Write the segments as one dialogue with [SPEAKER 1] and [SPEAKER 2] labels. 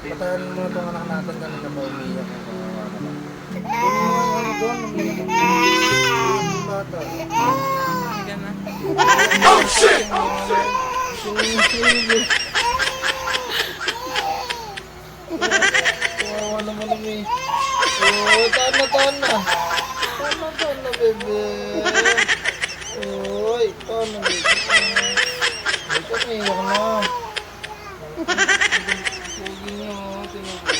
[SPEAKER 1] Patayan mo itong anak natin kanina pa umiyak. Kunin mo nga yung doon, umiyak. Yung bata.
[SPEAKER 2] Hindi na.
[SPEAKER 1] Oh shit! Kawawa naman kami. Oh, tahan na. Tahan na, bebe. Oy, tahan na, bebe. Ay, kamiyak na. Pugi niyo, tinubos.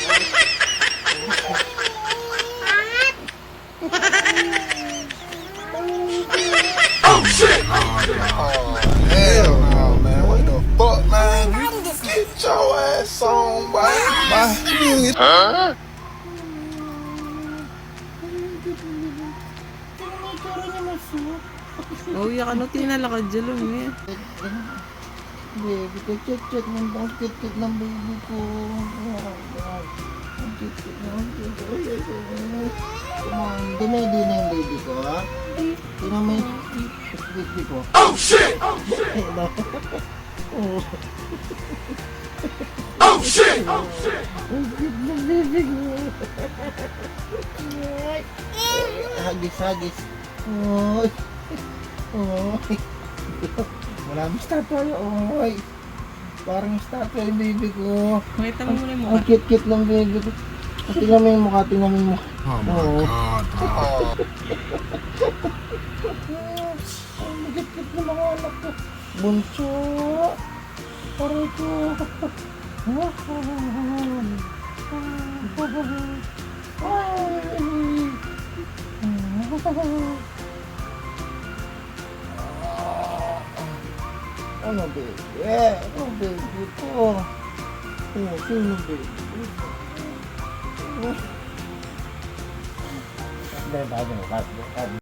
[SPEAKER 1] Oh shit! Oh hell no, man. What the fuck, man? Get your ass on, boy. Huh?
[SPEAKER 2] Oh, yak ano tinalakad dyan lang eh.
[SPEAKER 1] Baby ko, chat ng bang kit ng baby ko. Ang kit ng baby ko. Come on, dumedi na yung baby ko, ha? Tingnan mo yung baby ko. Oh shit! Oh shit! Oh shit! Ang kit ng baby ko. Hagis. Oy. Maraming statue, oy. Parang statue yung baby ko.
[SPEAKER 2] Makita mo muna yung mukha.
[SPEAKER 1] Ang cute ng baby ko. Tingnan mo yung mukha, tingnan mo yung mukha.
[SPEAKER 3] Oh my God.
[SPEAKER 1] Ang cute ng mga anak ko. Bunso. Aray ko. Ano baby? Ano baby ko? Sino baby? Bago mo,